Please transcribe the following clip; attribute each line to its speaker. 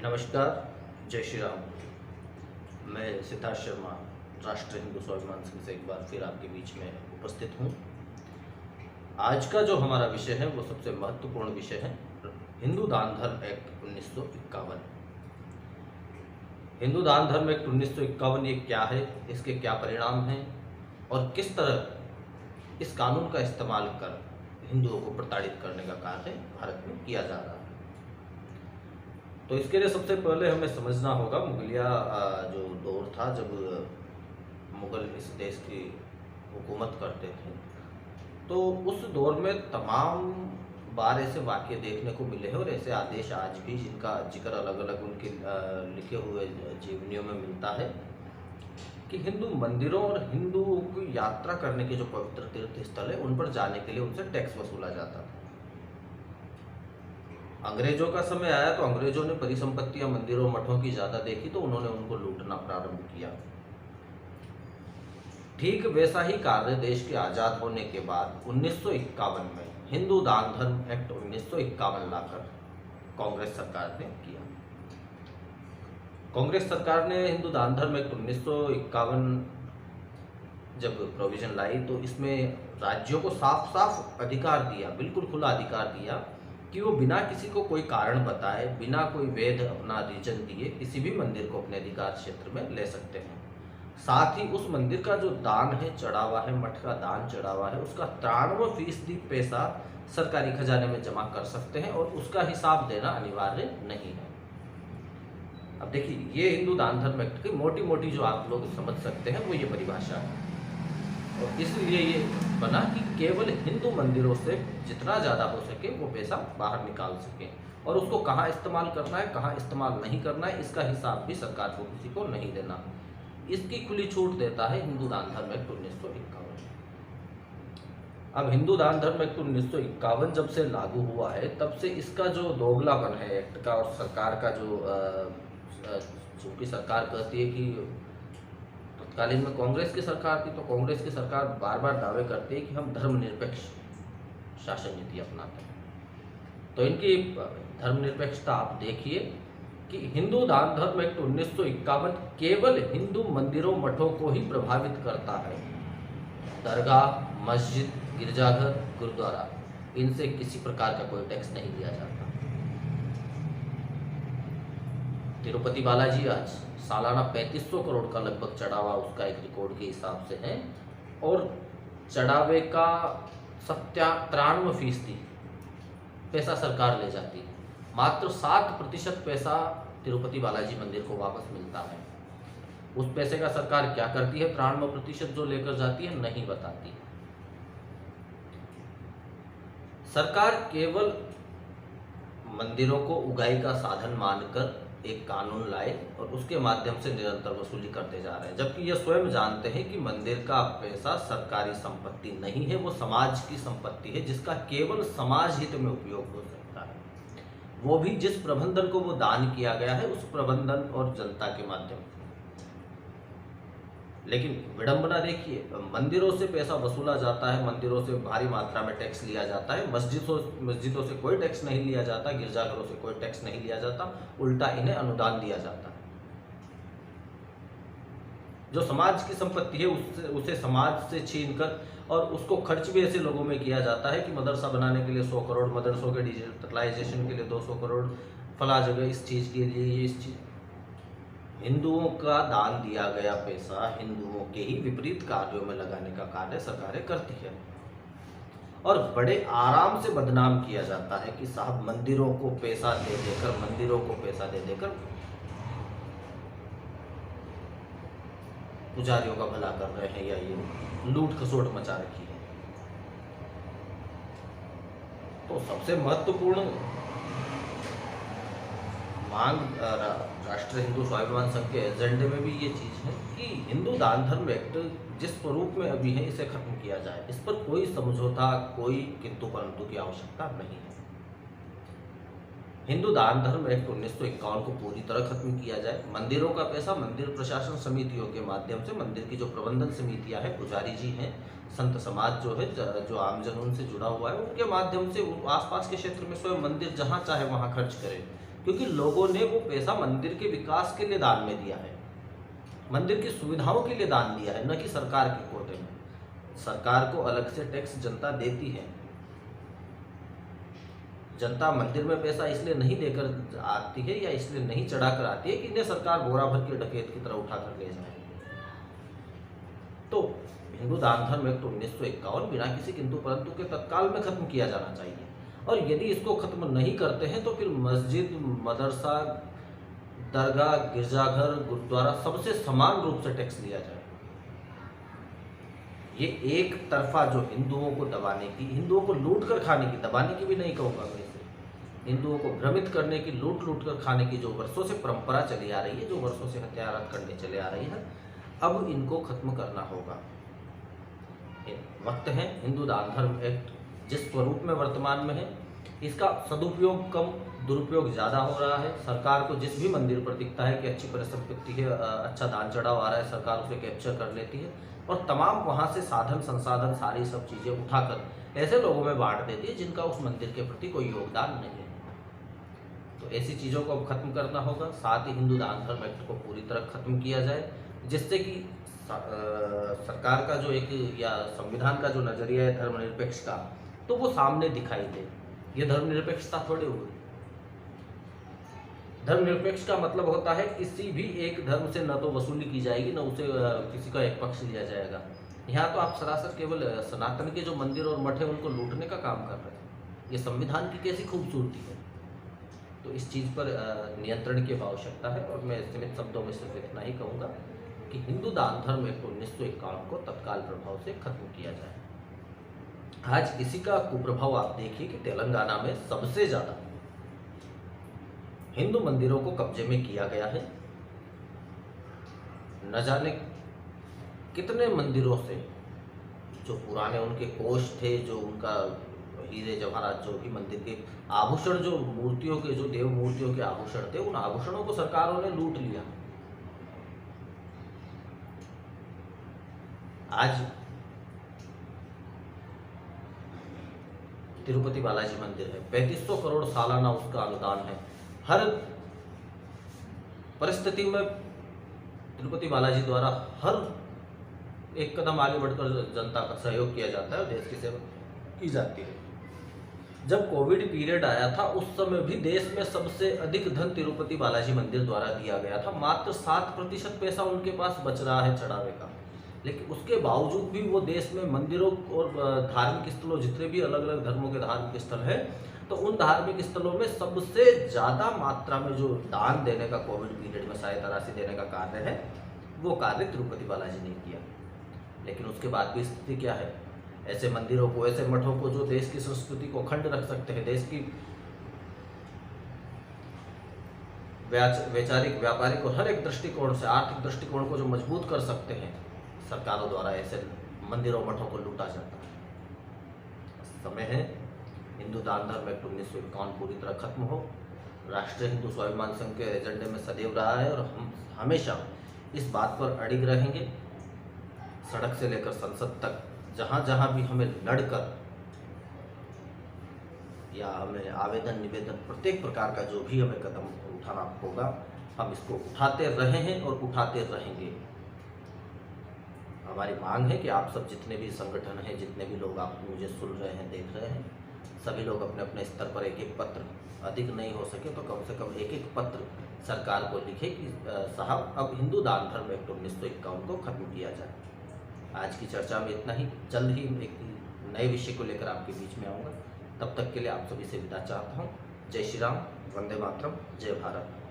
Speaker 1: नमस्कार, जय श्री राम। मैं सिद्धार्थ शर्मा राष्ट्रीय हिंदू स्वाभिमान संघ से एक बार फिर आपके बीच में उपस्थित हूँ। आज का जो हमारा विषय है वो सबसे महत्वपूर्ण विषय है, हिंदू दान धर्म एक्ट 1951। हिंदू दान धर्म एक्ट 1951 ये क्या है, इसके क्या परिणाम हैं और किस तरह इस कानून का इस्तेमाल कर हिंदुओं को प्रताड़ित करने का कार्य भारत में किया जा रहा है। तो इसके लिए सबसे पहले हमें समझना होगा मुगलिया जो दौर था, जब मुगल इस देश की हुकूमत करते थे, तो उस दौर में तमाम बार ऐसे वाक़ये देखने को मिले हैं और ऐसे आदेश आज भी, जिनका जिक्र अलग अलग उनके लिखे हुए जीवनियों में मिलता है कि हिंदू मंदिरों और हिंदुओं की यात्रा करने के जो पवित्र तीर्थ स्थल है उन पर जाने के लिए उनसे टैक्स वसूला जाता था। अंग्रेजों का समय आया तो अंग्रेजों ने परिसंपत्तियां मंदिरों मठों की ज़्यादा देखी तो उन्होंने उनको लूटना प्रारंभ किया। ठीक वैसा ही कार्य देश के आज़ाद होने के बाद 1951 में हिंदू दान धर्म एक्ट 1951 लाकर कांग्रेस सरकार ने किया। कांग्रेस सरकार ने हिंदू दान धर्म एक्ट 1951 जब प्रोविजन लाई तो इसमें राज्यों को साफ साफ अधिकार दिया, बिल्कुल खुला अधिकार दिया कि वो बिना किसी को कोई कारण बताए, बिना कोई वैध अपना रीजन दिए किसी भी मंदिर को अपने अधिकार क्षेत्र में ले सकते हैं। साथ ही उस मंदिर का जो दान है, चढ़ावा है, मठ का दान चढ़ावा है, उसका 93% पैसा सरकारी खजाने में जमा कर सकते हैं और उसका हिसाब देना अनिवार्य नहीं है। अब देखिए, ये हिंदू दान धर्म एक्ट की मोटी मोटी जो आप लोग समझ सकते हैं वो ये परिभाषा है और इसलिए ये बना कि केवल हिंदू मंदिरों से जितना ज़्यादा हो सके वो पैसा बाहर निकाल सकें और उसको कहाँ इस्तेमाल करना है, कहाँ इस्तेमाल नहीं करना है, इसका हिसाब भी सरकार को किसी को नहीं देना। इसकी खुली छूट देता है हिंदू दान धर्म एक्ट 1951। अब हिंदू दान धर्म एक्ट 1951 जब से लागू हुआ है तब से इसका जो दोगलापन है एक्ट का और सरकार का चूँकि सरकार कहती है कि तत्कालीन में कांग्रेस की सरकार थी तो कांग्रेस की सरकार बार बार दावे करती है कि हम धर्मनिरपेक्ष शासन नीति अपनाते हैं। तो इनकी धर्मनिरपेक्षता आप देखिए कि हिंदू दान धर्म एक्ट 1951 केवल हिंदू मंदिरों मठों को ही प्रभावित करता है। दरगाह, मस्जिद, गिरजाघर, गुरुद्वारा, इनसे किसी प्रकार का कोई टैक्स नहीं लिया जाता। तिरुपति बालाजी आज सालाना 3500 करोड़ का लगभग चढ़ावा उसका एक रिकॉर्ड के हिसाब से है और चढ़ावे का 93% पैसा सरकार ले जाती है। मात्र 7% पैसा तिरुपति बालाजी मंदिर को वापस मिलता है। उस पैसे का सरकार क्या करती है? 93% जो लेकर जाती है नहीं बताती। सरकार केवल मंदिरों को उगाही का साधन मानकर एक कानून लाए और उसके माध्यम से निरंतर वसूली करते जा रहे हैं, जबकि ये स्वयं जानते हैं कि मंदिर का पैसा सरकारी संपत्ति नहीं है, वो समाज की संपत्ति है जिसका केवल समाज हित में उपयोग हो सकता है, वो भी जिस प्रबंधन को वो दान किया गया है उस प्रबंधन और जनता के माध्यम से। लेकिन विडंबना देखिए, मंदिरों से पैसा वसूला जाता है, मंदिरों से भारी मात्रा में टैक्स लिया जाता है, मस्जिदों से कोई टैक्स नहीं लिया जाता, गिरजाघरों से कोई टैक्स नहीं लिया जाता, उल्टा इन्हें अनुदान दिया जाता है। जो समाज की संपत्ति है उसे समाज से छीनकर और उसको खर्च भी ऐसे लोगों में किया जाता है कि मदरसा बनाने के लिए 100 करोड़, मदरसों के डिजिटलाइजेशन के लिए 200 करोड़, फला जगह इस चीज़ के लिए इस चीज़। हिंदुओं का दान दिया गया पैसा हिंदुओं के ही विपरीत कार्यों में लगाने का कार्य सरकारें करती है और बड़े आराम से बदनाम किया जाता है कि साहब मंदिरों को पैसा दे देकर पुजारियों का भला कर रहे हैं या ये लूट खसोट मचा रखी है। तो सबसे महत्वपूर्ण मांग राष्ट्रीय हिंदू स्वाभिमान संघ के एजेंडे में भी ये चीज़ है कि हिंदू दान धर्म एक्ट जिस स्वरूप में अभी है इसे खत्म किया जाए। इस पर कोई समझौता, कोई किंतु परंतु की आवश्यकता नहीं है। हिंदू दान धर्म एक्ट 1951 को पूरी तरह खत्म किया जाए। मंदिरों का पैसा मंदिर प्रशासन समितियों के माध्यम से, मंदिर की जो प्रबंधन समितियां हैं, पुजारी जी हैं, संत समाज जो है, जो आमजन उनसे जुड़ा हुआ है, उनके माध्यम से आसपास के क्षेत्र में स्वयं मंदिर जहाँ चाहे वहाँ खर्च करें। क्योंकि लोगों ने वो पैसा मंदिर के विकास के लिए दान में दिया है, मंदिर की सुविधाओं के लिए दान दिया है, न कि सरकार के कोटे में। सरकार को अलग से टैक्स जनता देती है। जनता मंदिर में पैसा इसलिए नहीं देकर आती है या इसलिए नहीं चढ़ा कर आती है कि इन्हें सरकार बोरा भर के डकैत की तरह उठा कर ले जाए। तो हिंदू दान धर्म एक्ट 1951 बिना किसी किंतु परंतु के तत्काल में खत्म किया जाना चाहिए, और यदि इसको खत्म नहीं करते हैं तो फिर मस्जिद, मदरसा, दरगाह, गिरजाघर, गुरुद्वारा सबसे समान रूप से टैक्स लिया जाए। ये एक तरफा जो हिंदुओं को दबाने की, हिंदुओं को लूट कर खाने की, दबाने की भी नहीं कहूँगा मैं इसे, हिंदुओं को भ्रमित करने की, लूट कर खाने की जो वर्षों से परंपरा चली आ रही है, जो वर्षों से हत्यारात करने चले आ रही है, अब इनको खत्म करना होगा। वक्त है। हिंदू दान धर्म एक्ट जिस स्वरूप में वर्तमान में है, इसका सदुपयोग कम, दुरुपयोग ज़्यादा हो रहा है। सरकार को जिस भी मंदिर पर दिखता है कि अच्छी परिसंपत्ति है, अच्छा दान चढ़ाव आ रहा है, सरकार उसे कैप्चर कर लेती है और तमाम वहाँ से साधन संसाधन सारी सब चीज़ें उठाकर ऐसे लोगों में बांट देती है जिनका उस मंदिर के प्रति कोई योगदान नहीं है। तो ऐसी चीज़ों को अब खत्म करना होगा। साथ ही हिंदू दान धर्म एक्ट को पूरी तरह खत्म किया जाए, जिससे कि सरकार का जो एक या संविधान का जो नजरिया है धर्मनिरपेक्ष का, तो वो सामने दिखाई दे। ये धर्मनिरपेक्षता थोड़ी हुई। धर्मनिरपेक्ष का मतलब होता है किसी भी एक धर्म से न तो वसूली की जाएगी, न उसे किसी का एक पक्ष लिया जाएगा। यहाँ तो आप सरासर केवल सनातन के जो मंदिर और मठ है उनको लूटने का काम कर रहे हैं। ये संविधान की कैसी खूबसूरती है। तो इस चीज़ पर नियंत्रण की आवश्यकता है। और मैं सीमित शब्दों में सिर्फ इतना ही कहूँगा कि हिंदू दान धर्म एक्ट 1951 को तत्काल प्रभाव से खत्म किया जाए। आज इसी का कुप्रभाव आप देखिए कि तेलंगाना में सबसे ज़्यादा हिंदू मंदिरों को कब्जे में किया गया है। न जाने कितने मंदिरों से जो पुराने उनके कोष थे, जो उनका हीरे जवाहरात, जो भी मंदिर के आभूषण, जो मूर्तियों के, जो देव मूर्तियों के आभूषण थे, उन आभूषणों को सरकारों ने लूट लिया। आज तिरुपति बालाजी मंदिर है, 3500 करोड़ सालाना उसका अनुदान है। हर परिस्थिति में तिरुपति बालाजी द्वारा हर एक कदम आगे बढ़कर जनता का सहयोग किया जाता है और देश की सेवा की जाती है। जब कोविड पीरियड आया था उस समय भी देश में सबसे अधिक धन तिरुपति बालाजी मंदिर द्वारा दिया गया था। मात्र 7% पैसा उनके पास बच रहा है चढ़ावे का, लेकिन उसके बावजूद भी वो देश में मंदिरों और धार्मिक स्थलों, जितने भी अलग अलग धर्मों के धार्मिक स्थल हैं, तो उन धार्मिक स्थलों में सबसे ज़्यादा मात्रा में जो दान देने का कोविड पीरियड में सहायता राशि देने का कार्य है, वो कार्य तिरुपति बालाजी ने किया। लेकिन उसके बाद भी स्थिति क्या है? ऐसे मंदिरों को, ऐसे मठों को जो देश की संस्कृति को अखंड रख सकते हैं, देश की वैचारिक, व्यापारिक और हर एक दृष्टिकोण से, आर्थिक दृष्टिकोण को जो मजबूत कर सकते हैं, सरकारों द्वारा ऐसे मंदिरों, मठों को लूटा जाता है। समय है हिंदू दान धर्म एक्ट 1951 पूरी तरह खत्म हो। राष्ट्रीय हिंदू स्वाभिमान संघ के एजेंडे में सदैव रहा है और हम हमेशा इस बात पर अडिग रहेंगे, सड़क से लेकर संसद तक, जहाँ जहाँ भी हमें लड़कर या हमें आवेदन, निवेदन, प्रत्येक प्रकार का जो भी हमें कदम उठाना होगा, हम इसको उठाते रहे हैं और उठाते रहेंगे। हमारी मांग है कि आप सब जितने भी संगठन हैं, जितने भी लोग आप मुझे सुन रहे हैं, देख रहे हैं, सभी लोग अपने अपने स्तर पर एक एक पत्र, अधिक नहीं हो सके तो कम से कम एक एक पत्र सरकार को लिखे कि साहब अब हिंदू दान धर्म एक्ट 1951 को खत्म किया जाए। आज की चर्चा में इतना ही। जल्द ही एक नए विषय को लेकर आपके बीच में आऊँगा। तब तक के लिए आप सभी से विदा चाहता हूँ। जय श्री राम, वंदे मातरम, जय भारत।